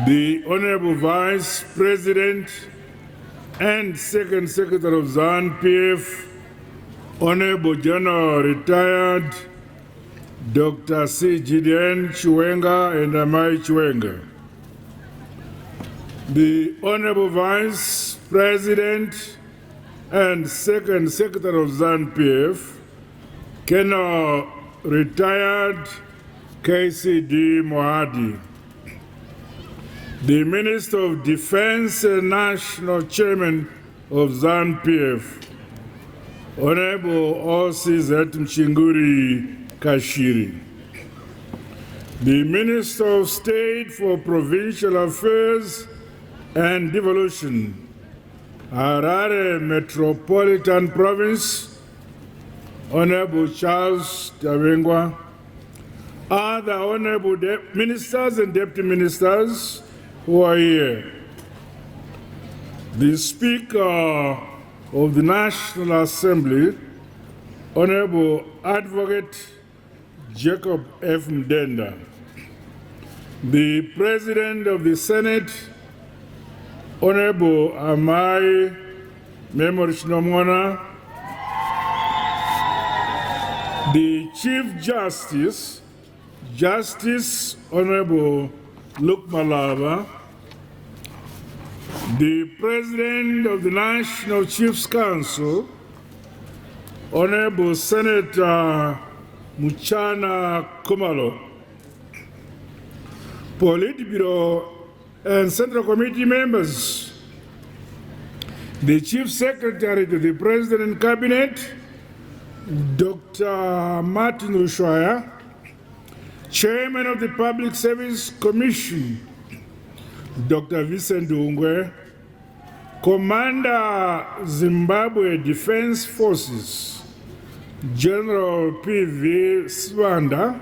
The Honorable Vice President and Second Secretary of ZANU-PF, Honorable General Retired Dr. C. Gideon Chiwenga and Amai Chiwenga. The Honorable Vice President and Second Secretary of ZANU-PF, Colonel Retired KCD Mohadi. The Minister of Defense and National Chairman of ZANU-PF, Honorable OCZ Mchinguri Kashiri. The Minister of State for Provincial Affairs and Devolution, Harare Metropolitan Province, Honorable Charles Tabengwa. Other Honorable Ministers and Deputy Ministers who are here. The Speaker of the National Assembly, Honorable Advocate Jacob F. Mdenda. The President of the Senate, Honorable Amai Memorichinomona. The Chief Justice, Justice Honorable Luke Malaba. The President of the National Chiefs Council, Honorable Senator Muchana Kumalo. Politburo and Central Committee members, the Chief Secretary to the President Cabinet, Dr. Martin Rushwaya, Chairman of the Public Service Commission, Dr. Vincent Ungwe, Commander Zimbabwe Defense Forces, General P.V. Swanda,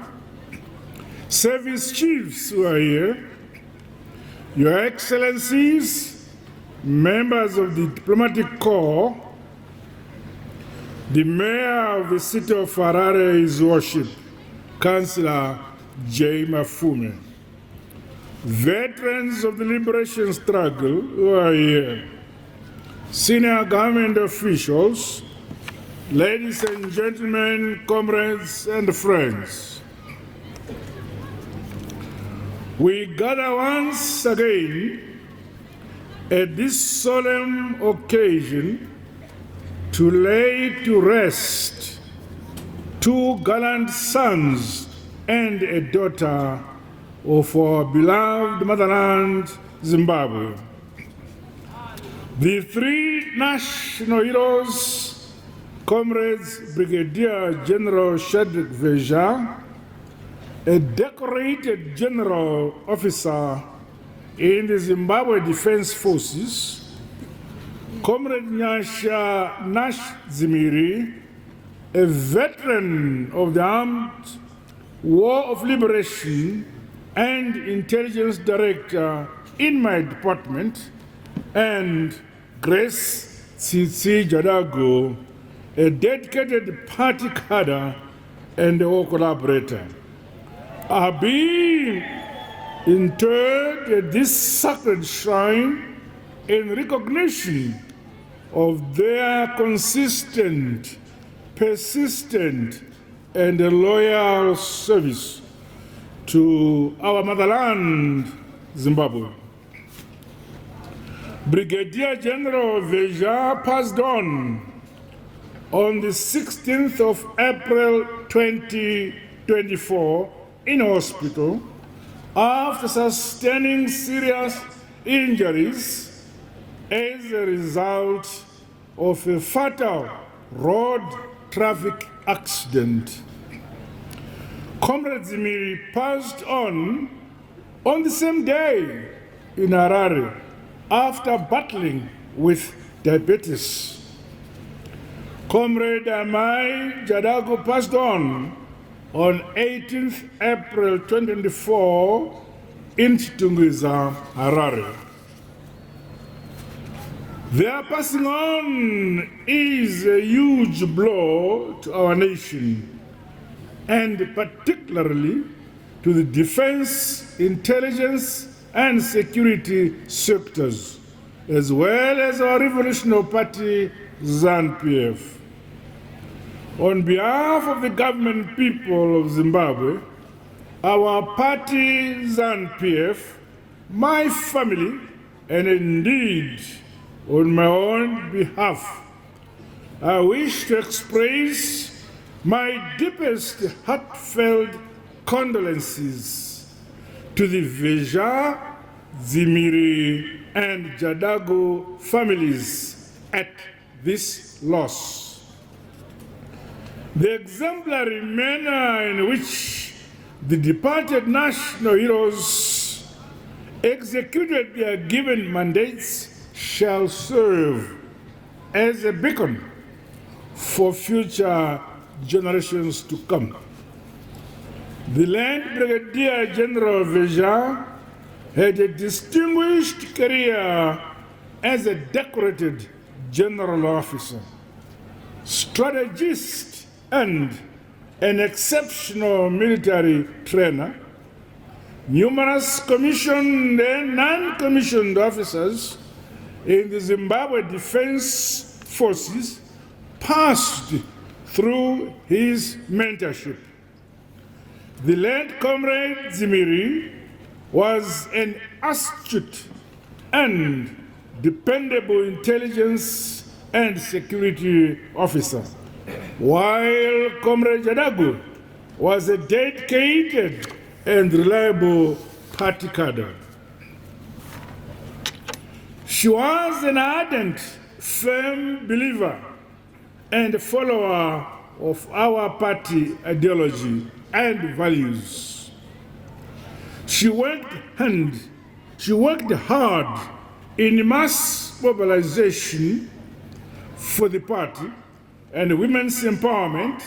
Service Chiefs who are here, Your Excellencies, members of the Diplomatic Corps, the Mayor of the City of Harare, His Worship, Councillor J. Mafume, veterans of the liberation struggle who are here, senior government officials, ladies and gentlemen, comrades and friends. We gather once again at this solemn occasion to lay to rest two gallant sons and a daughter of our beloved motherland, Zimbabwe. The three national heroes, Comrades Brigadier General Shadrach Veja, a decorated general officer in the Zimbabwe Defense Forces, Comrade Nyasha Nash Zimiri, a veteran of the Armed War of Liberation and Intelligence Director in my department, and Grace Tsitsi Jadago, a dedicated party cadre and a war collaborator, are being interred at this sacred shrine in recognition of their consistent, persistent, and loyal service to our motherland, Zimbabwe. Brigadier General Veja passed on the 16th of April 2024 in hospital after sustaining serious injuries as a result of a fatal road traffic accident. Comrade Zimiri passed on the same day in Harare after battling with diabetes. Comrade Amai Jadago passed on 18th April 2024 in Chitunguiza, Harare. Their passing on is a huge blow to our nation, and particularly to the defense, intelligence, and security sectors, as well as our Revolutionary Party, ZANU-PF. On behalf of the government people of Zimbabwe, our party, ZANU-PF, my family, and indeed on my own behalf, I wish to express my deepest heartfelt condolences to the Veja, Ziri, and Jadu families at this loss. The exemplary manner in which the departed national heroes executed their given mandates shall serve as a beacon for future generations to come. The late Brigadier General Veja had a distinguished career as a decorated general officer, strategist, and an exceptional military trainer. Numerous commissioned and non-commissioned officers in the Zimbabwe Defense Forces passed through his mentorship. The late Comrade Ziri was an astute and dependable intelligence and security officer, while Comrade Jadu was a dedicated and reliable party cadre. She was an ardent, firm believer and follower of our party ideology and values. She worked hard in mass mobilization for the party and women's empowerment,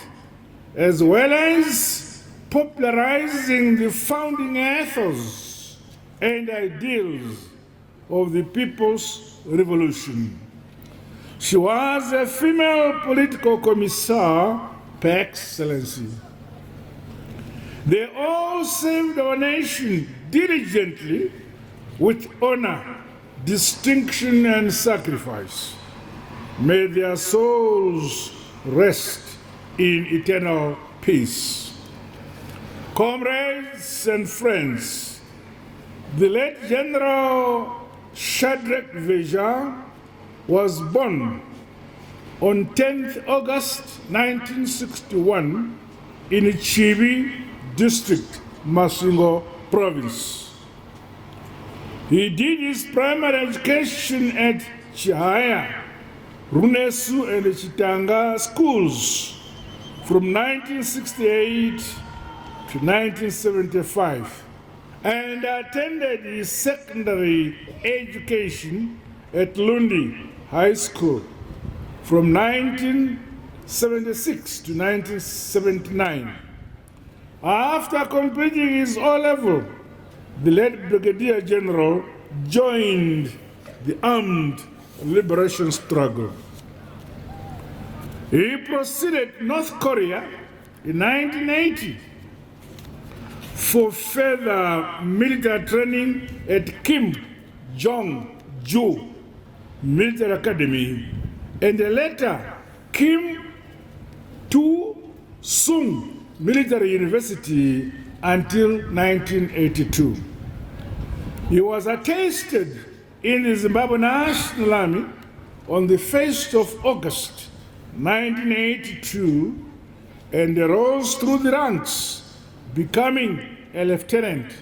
as well as popularizing the founding ethos and ideals of the People's Revolution. She was a female political commissar par excellence. They all served our nation diligently with honor, distinction, and sacrifice. May their souls rest in eternal peace. Comrades and friends, the late General Shadrach Veja was born on 10th August 1961 in Chibi District, Masingo Province. He did his primary education at Chihaya, Runesu, and Chitanga schools from 1968 to 1975, and attended his secondary education at Lundi High School from 1976 to 1979. After completing his O-level, the late Brigadier General joined the armed liberation struggle. He proceeded to North Korea in 1980 for further military training at Kim Jong-ju Military Academy, and later Kim Tu-sung Military University until 1982. He was attested in the Zimbabwe National Army on the 1st of August 1982 and rose through the ranks, becoming a lieutenant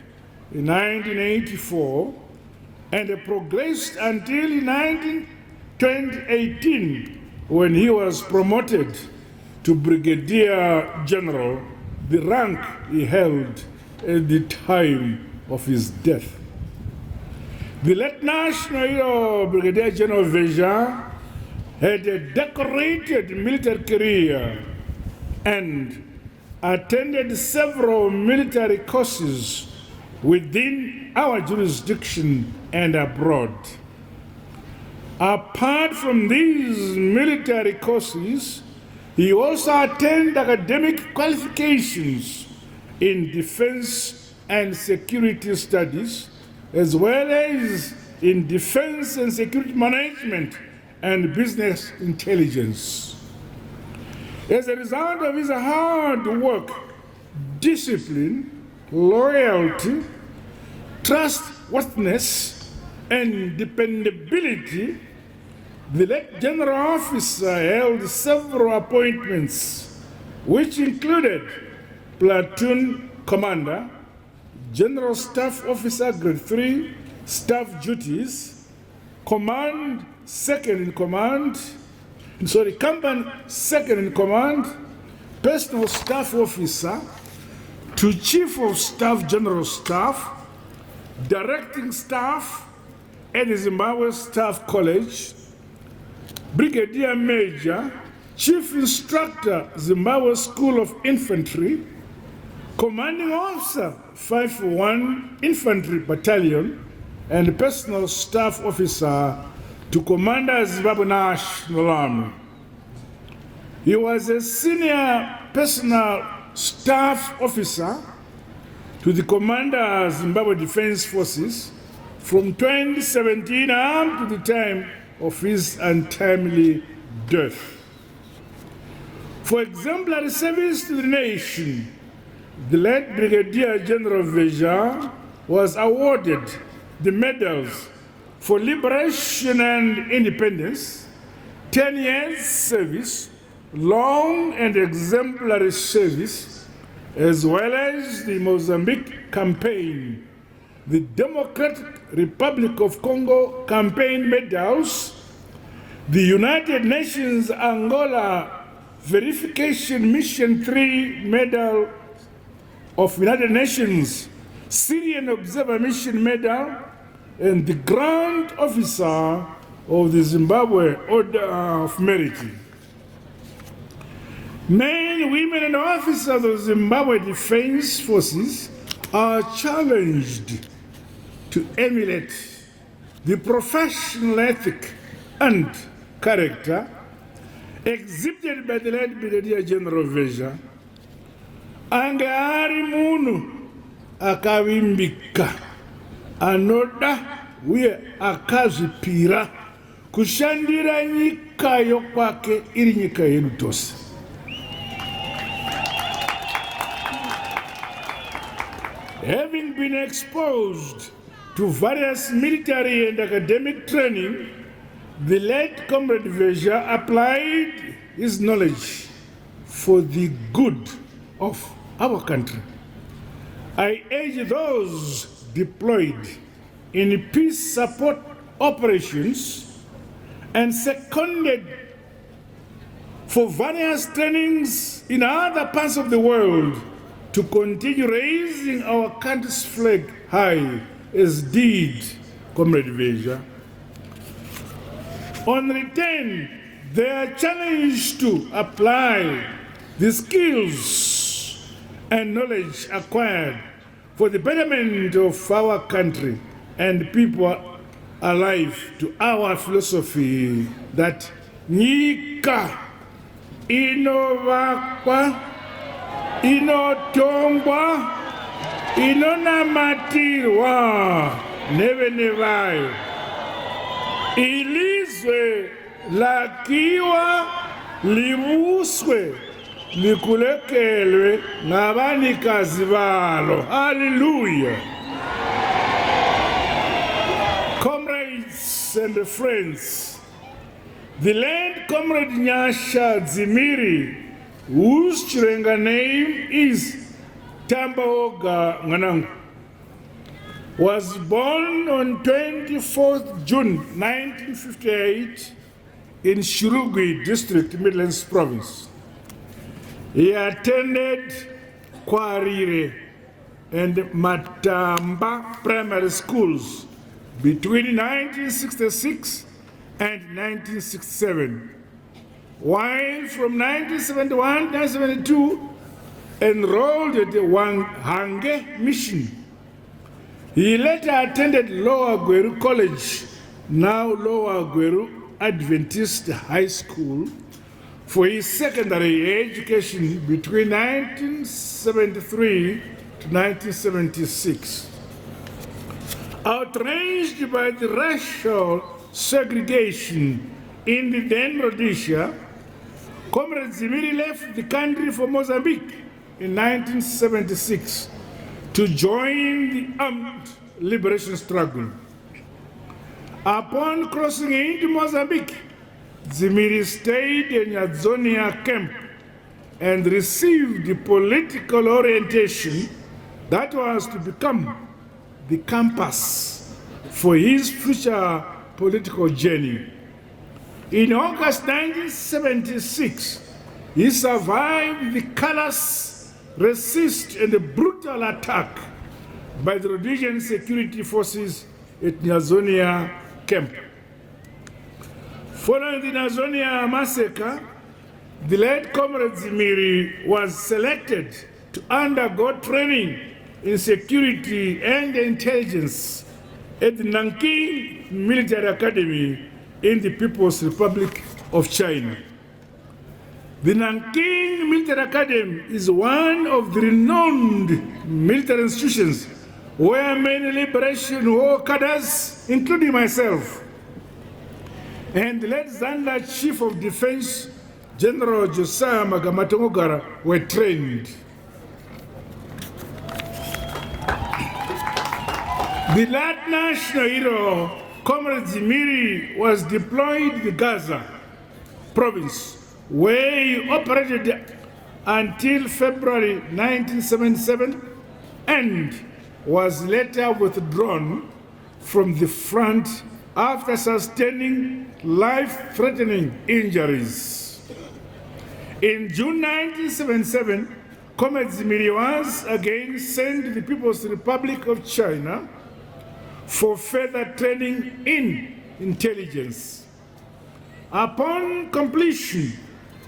in 1984 and progressed until 2018 when he was promoted to Brigadier General, the rank he held at the time of his death. The late national hero Brigadier General Veja had a decorated military career and attended several military courses within our jurisdiction and abroad. Apart from these military courses, he also attained academic qualifications in defense and security studies as well as in defense and security management and business intelligence. As a result of his hard work, discipline, loyalty, trustworthiness, and dependability, the late general officer held several appointments, which included platoon commander, general staff officer grade 3, staff duties, company second in command, personal staff officer, to chief of staff, general staff, directing staff at the Zimbabwe Staff College, brigadier major, chief instructor, Zimbabwe School of Infantry, commanding officer, 541 Infantry Battalion, and personal staff officer to Commander Zimbabwe National Army. He was a senior personal staff officer to the Commander Zimbabwe Defense Forces from 2017 up to the time of his untimely death. For exemplary service to the nation, the late Brigadier General Veja was awarded the medals for liberation and independence, 10 years service, long and exemplary service, as well as the Mozambique campaign, the Democratic Republic of Congo campaign medals, the United Nations Angola Verification Mission 3 Medal of United Nations, Syrian Observer Mission Medal, and the Grand Officer of the Zimbabwe Order of Merit. Men, women, and officers of the Zimbabwe Defense Forces are challenged to emulate the professional ethic and character exhibited by the late Brigadier General Veja. Ange ari munhu akavimbika anoda uye akazvipira kushandira nyika yokwake iri nyika yedu tose. Having been exposed to various military and academic training, the late Comrade Veja applied his knowledge for the good of our country. I urge those deployed in peace support operations and seconded for various trainings in other parts of the world to continue raising our country's flag high, as did Comrade Veja. On return, they are challenged to apply the skills and knowledge acquired for the betterment of our country and people alive to our philosophy that nyika inovakwa, inotongwa, inonamatirwa nevene vayo, ilizwe lakiwa livuswe likulekelwe ngabanikazi balo. Hallelujah. Comrades and friends, the late Comrade Nyasha Zimiri, whose Chirenga name is Tambaoga Nganangu, was born on 24th June 1958 in Shirugwi District, Midlands Province. He attended Kwarire and Matamba primary schools between 1966 and 1967, while from 1971 to 1972 enrolled at the Wanghange Mission. He later attended Lower Gweru College, now Lower Gweru Adventist High School, for his secondary education between 1973 to 1976. Outraged by the racial segregation in the then Rhodesia, Comrade Ziri left the country for Mozambique in 1976 to join the armed liberation struggle. Upon crossing into Mozambique, Ziri stayed in Adzonia camp and received the political orientation that was to become the compass for his future political journey. In August 1976, he survived the callous resist and the brutal attack by the Rhodesian security forces at Nyazonia camp. Following the Nyazonia massacre, the late Comrade Ziri was selected to undergo training in security and intelligence at the Nanking Military Academy in the People's Republic of China. The Nanking Military Academy is one of the renowned military institutions where many liberation war cadres, including myself, and the late Zanda Chief of Defense, General Josiah Magamatongogara, were trained. The late national hero, Comrade Ziri, was deployed to Gaza province, where he operated until February 1977 and was later withdrawn from the front after sustaining life-threatening injuries. In June 1977, Comrade Ziri was again sent to the People's Republic of China for further training in intelligence. Upon completion,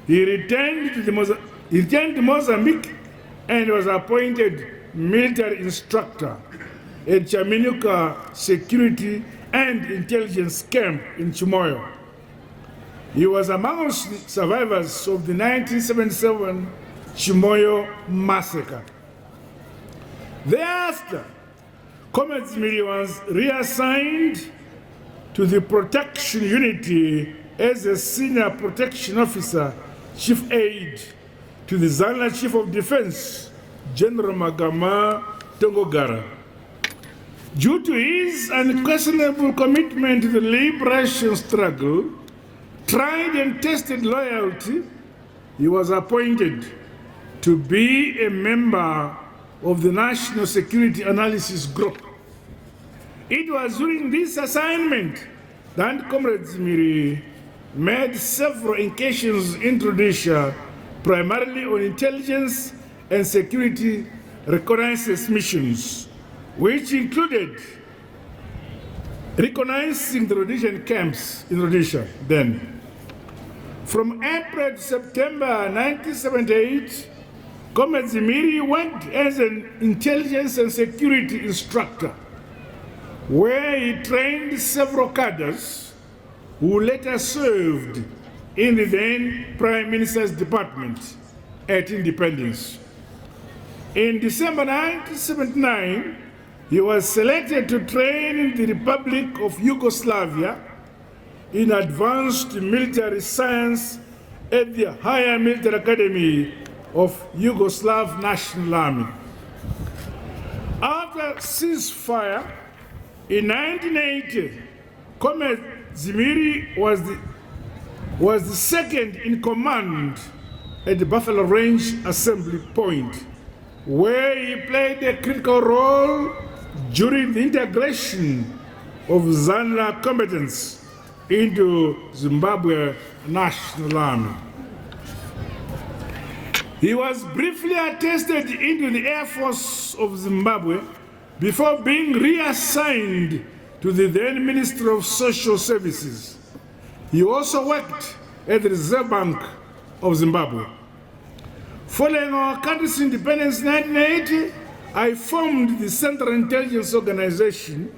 he returned to Mozambique and was appointed military instructor at Chaminuka Security and Intelligence Camp in Chimoyo. He was amongst survivors of the 1977 Chimoyo massacre. Thereafter, Comrade Ziri was reassigned to the protection unity as a senior protection officer, chief aide to the Zana Chief of Defense, General Magama Tongogara. Due to his unquestionable commitment to the liberation struggle, tried and tested loyalty, he was appointed to be a member of the National Security Analysis Group. It was during this assignment that Comrade Ziri made several incursions in Rhodesia, primarily on intelligence and security reconnaissance missions, which included reconnaissing the Rhodesian camps in Rhodesia then. From April to September 1978, Comrade Ziri worked as an intelligence and security instructor, where he trained several cadres who later served in the then Prime Minister's Department at Independence. In December 1979, he was selected to train in the Republic of Yugoslavia in advanced military science at the Higher Military Academy of Yugoslav National Army. After ceasefire in 1980, Comrade Ziri was the second in command at the Buffalo Range Assembly Point, where he played a critical role during the integration of Zana combatants into Zimbabwe National Army. He was briefly attested into the Air Force of Zimbabwe before being reassigned to the then Ministry of Social Services. He also worked at the Reserve Bank of Zimbabwe. Following our country's independence in 1980, I formed the Central Intelligence Organization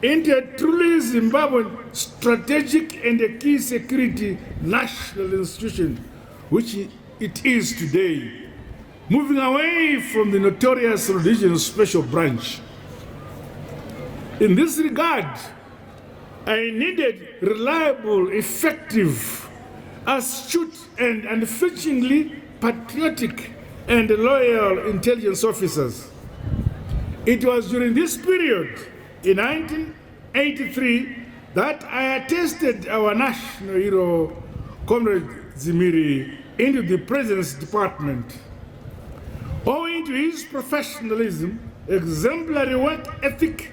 into a truly Zimbabwean strategic and a key security national institution, which it is today, moving away from the notorious Rhodesian Special Branch. In this regard, I needed reliable, effective, astute, and unflinchingly patriotic and loyal intelligence officers. It was during this period, in 1983, that I attested our national hero, Comrade Ziri, into the President's Department. Owing to his professionalism, exemplary work ethic,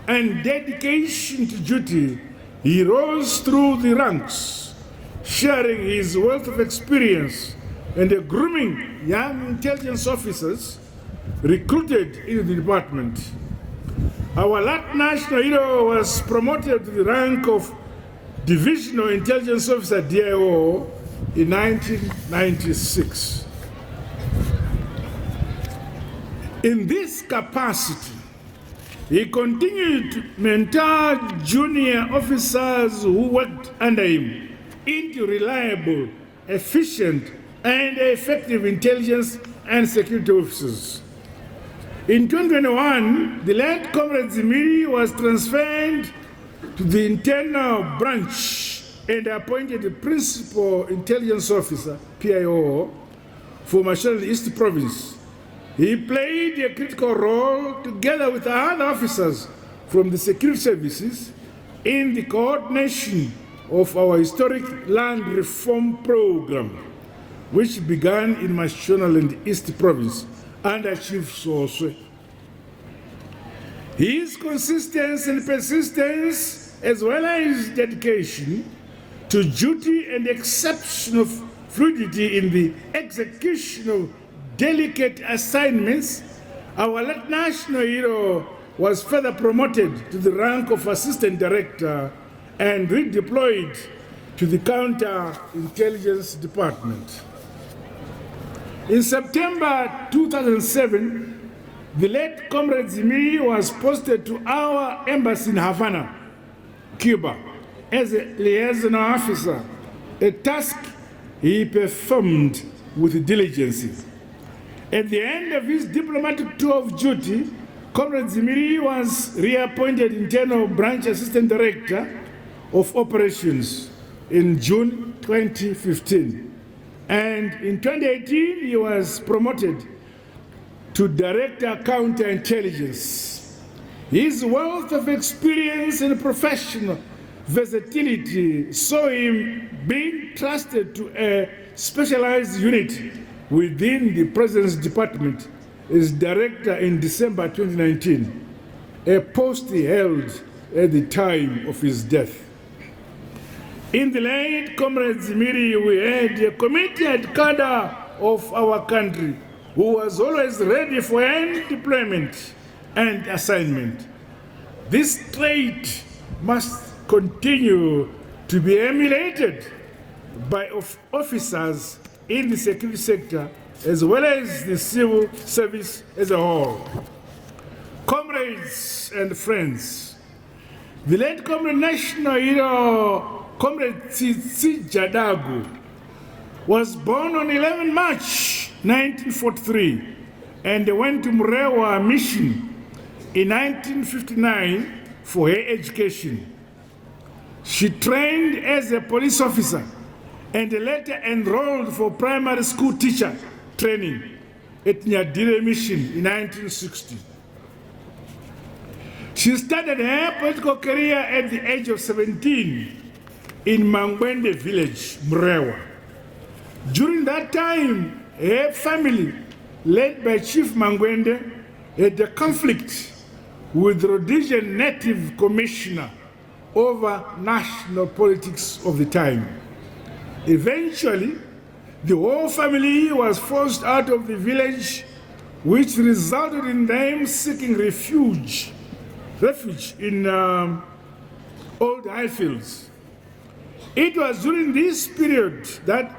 and dedication to duty, he rose through the ranks, sharing his wealth of experience and grooming young intelligence officers recruited into the department. Our late national hero was promoted to the rank of Divisional Intelligence Officer DIO in 1996. In this capacity, he continued to mentor junior officers who worked under him into reliable, efficient, and effective intelligence and security officers. In 2021, the late Comrade Ziri was transferred to the internal branch and appointed the Principal Intelligence Officer, PIO, for Mashonaland East Province. He played a critical role, together with other officers from the security services, in the coordination of our historic land reform program, which began in Mashonaland East Province under Chief Soswe. His consistency and persistence, as well as dedication to duty and exceptional fluidity in the execution of delicate assignments, our late national hero was further promoted to the rank of Assistant Director and redeployed to the Counterintelligence Department. In September 2007, the late Comrade Ziri was posted to our embassy in Havana, Cuba, as a liaison officer, a task he performed with diligence. At the end of his diplomatic tour of duty, Comrade Ziri was reappointed Internal Branch Assistant Director of Operations in June 2015. And in 2018, he was promoted to Director Counterintelligence. His wealth of experience and professional versatility saw him being trusted to a specialized unit within the President's Department as Director in December 2019, a post he held at the time of his death. In the late Comrade Ziri, we had a committed cadre of our country who was always ready for any deployment and assignment. This trait must continue to be emulated by officers in the security sector as well as the civil service as a whole. Comrades and friends, the late Comrade National Hero, Comrade Jadu, was born on 11 March 1943 and went to Murewa Mission in 1959 for her education. She trained as a police officer and later enrolled for primary school teacher training at Nyadire Mission in 1960. She started her political career at the age of 17 in Mangwende village, Murewa. During that time, her family, led by Chief Mangwende, had a conflict with the Rhodesian Native Commissioner over national politics of the time. Eventually, the whole family was forced out of the village, which resulted in them seeking refuge in old highfields. It was during this period that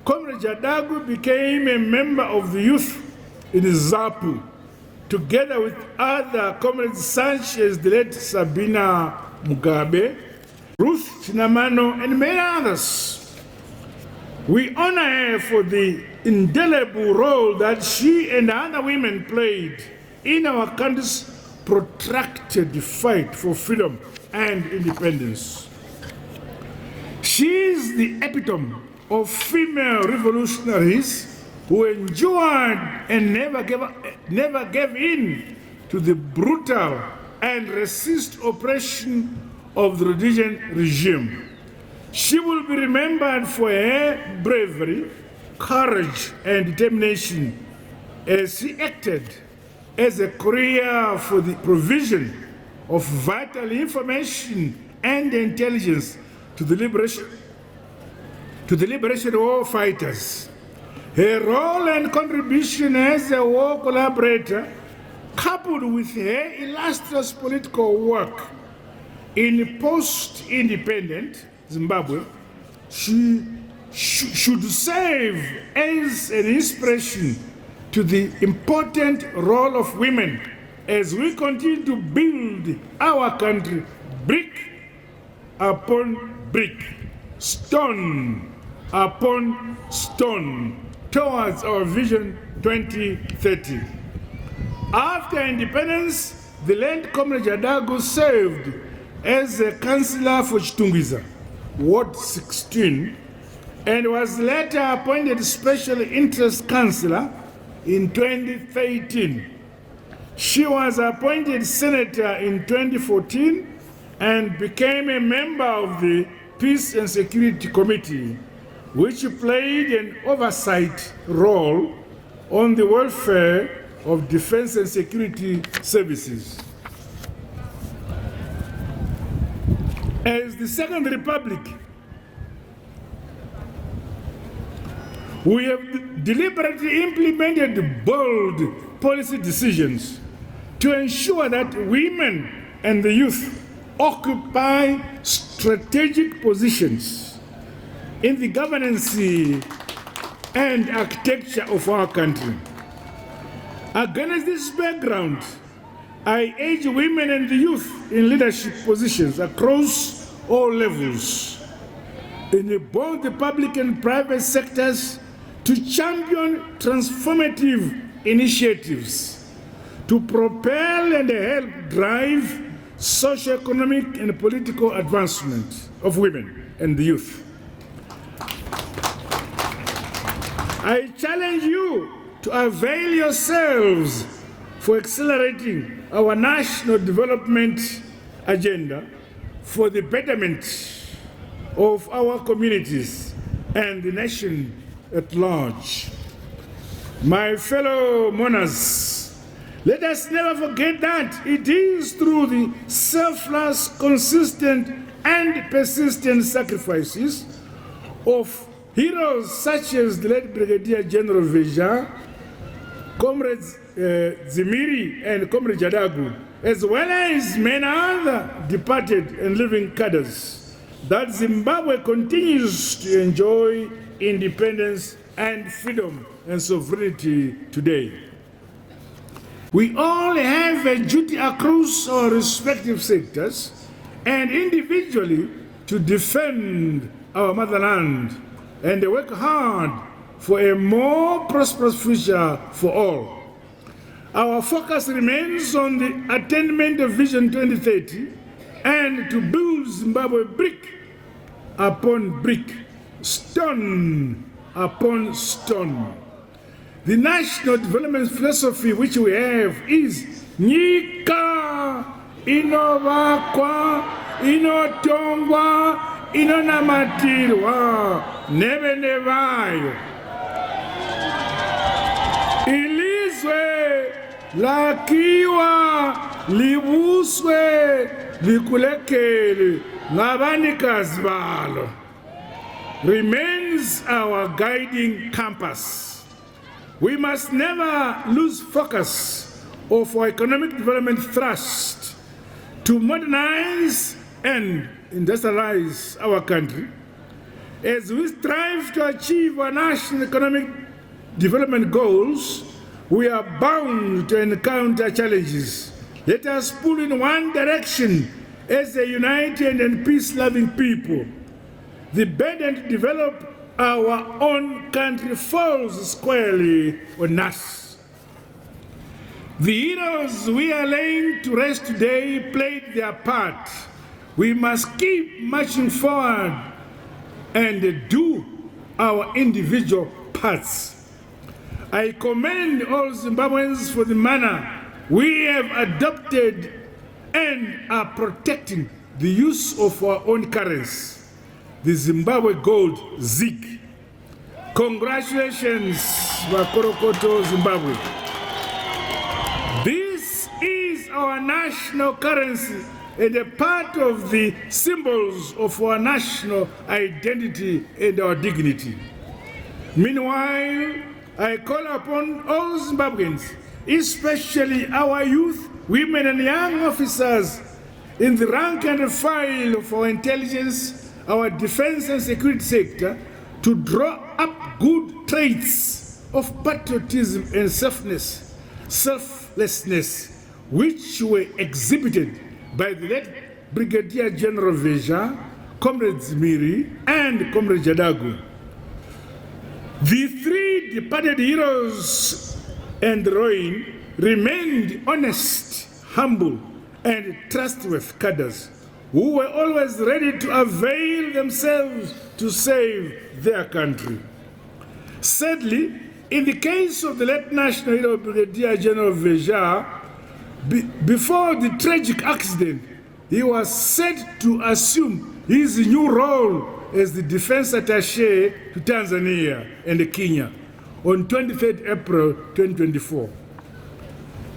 Comrade Jadu became a member of the youth in Zapu, together with other comrades such as the late Sabina Mugabe, Ruth Chinamano, and many others. We honor her for the indelible role that she and other women played in our country's protracted fight for freedom and independence. She is the epitome of female revolutionaries who endured and never gave in to the brutal and racist oppression of the Rhodesian regime. She will be remembered for her bravery, courage, and determination as she acted as a courier for the provision of vital information and intelligence to the liberation war fighters. Her role and contribution as a war collaborator, coupled with her illustrious political work in post-independent Zimbabwe, she should serve as an inspiration to the important role of women as we continue to build our country brick upon brick, stone upon stone, towards our Vision 2030. After independence, the late Comrade Jadu served as a councillor for Chitungwiza, Ward 16, and was later appointed Special Interest Councillor in 2013. She was appointed Senator in 2014 and became a member of the Peace and Security Committee, which played an oversight role on the welfare of defense and security services. As the Second Republic, we have deliberately implemented bold policy decisions to ensure that women and the youth occupy strategic positions in the governance and architecture of our country. Against this background, I urge women and the youth in leadership positions across all levels, in both the public and private sectors, to champion transformative initiatives to propel and help drive socio-economic and political advancement of women and the youth. I challenge you to avail yourselves for accelerating our national development agenda for the betterment of our communities and the nation at large. My fellow mourners, let us never forget that it is through the selfless, consistent, and persistent sacrifices of heroes such as the late Brigadier General Veja, Comrades Ziri and Comrade Jadu, as well as many other departed and living cadres, that Zimbabwe continues to enjoy independence and freedom and sovereignty today. We all have a duty across our respective sectors and individually to defend our motherland and work hard for a more prosperous future for all. Our focus remains on the attainment of Vision 2030 and to build Zimbabwe brick upon brick, stone upon stone. The national development philosophy which we have is Nyika inovakwa, inotongwa, inonamatirwa, nevenevayo. Ilizwe lakiwa libuswe likulekele ngabanikazi balo remains our guiding compass. We must never lose focus of our economic development thrust to modernize and industrialize our country. As we strive to achieve our national economic development goals, we are bound to encounter challenges. Let us pull in one direction as a united and peace-loving people. The burden to develop our own country falls squarely on us. The heroes we are laying to rest today played their part. We must keep marching forward and do our individual parts. I commend all Zimbabweans for the manner we have adopted and are protecting the use of our own currency, the Zimbabwe gold ZiG. Congratulations, Wakorokoto, Zimbabwe. This is our national currency and a part of the symbols of our national identity and our dignity. Meanwhile, I call upon all Zimbabweans, especially our youth, women and young officers in the rank and file of our intelligence, our defense and security sector, to draw up good traits of patriotism and selflessness, which were exhibited by the late Brigadier General Veja, Comrade Ziri, and Comrade Jadu. The three departed heroes and heroines remained honest, humble, and trustworthy cadres who were always ready to avail themselves to save their country. Sadly, in the case of the late national hero Brigadier General Veja, before the tragic accident, he was set to assume his new role as the defense attaché to Tanzania and Kenya on 23rd April 2024.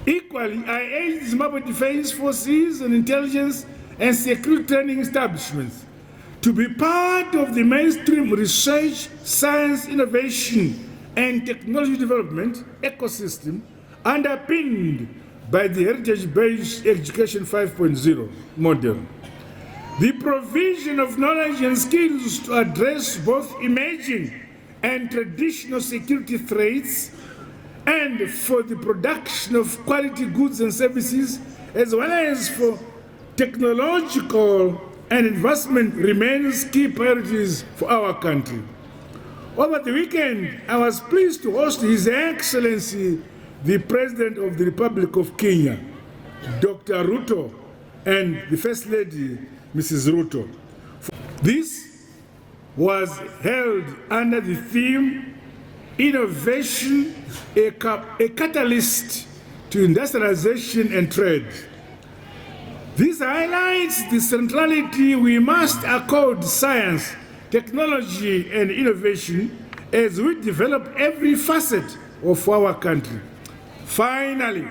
Equally, I urge the Zimbabwe Defense Forces and intelligence and security training establishments to be part of the mainstream research, science, innovation, and technology development ecosystem underpinned by the heritage-based education 5.0 model. The provision of knowledge and skills to address both emerging and traditional security threats, and for the production of quality goods and services, as well as for technological and investment, remains key priorities for our country. Over the weekend, I was pleased to host His Excellency, the President of the Republic of Kenya, Dr. Ruto, and the First Lady, Mrs. Ruto. This was held under the theme, Innovation, a Catalyst to Industrialization and Trade. This highlights the centrality we must accord science, technology, and innovation as we develop every facet of our country. Finally,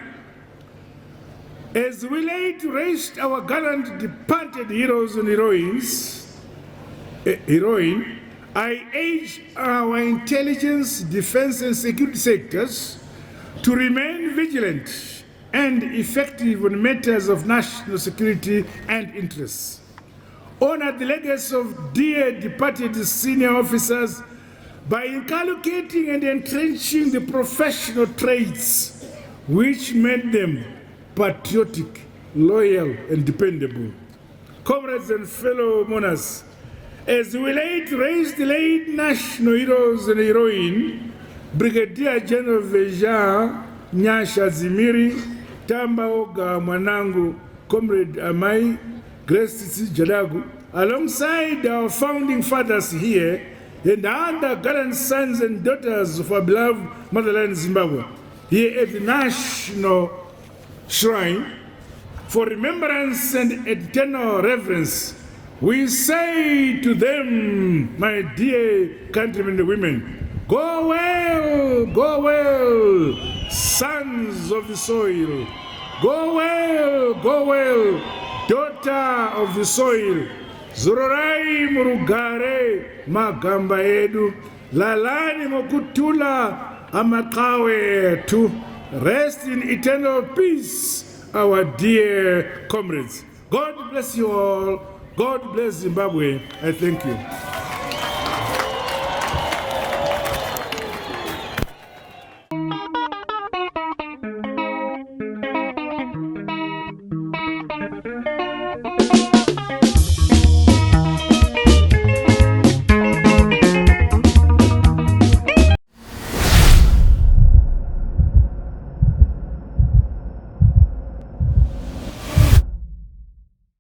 as we lay to rest our gallant departed heroes and heroines, I urge our intelligence, defense, and security sectors to remain vigilant and effective on matters of national security and interests. Honor the legacy of dear departed senior officers by inculcating and entrenching the professional traits which made them patriotic, loyal, and dependable. Comrades and fellow mourners, as we lay to raise the late national heroes and heroine, Brigadier General Veja Nyasha Zimiri, Tamba Oga Mwanangu, Comrade Amai, Grace Jadu, alongside our founding fathers here, and other gallant sons and daughters of our beloved motherland Zimbabwe, here at the National Shrine, for remembrance and eternal reverence, we say to them, my dear countrymen and women, go well, sons of the soil. Go well, daughter of the soil. Zororai murugare magamba edu, lalani mokutula amakawe etu. Rest in eternal peace, our dear comrades. God bless you all. God bless Zimbabwe. I thank you.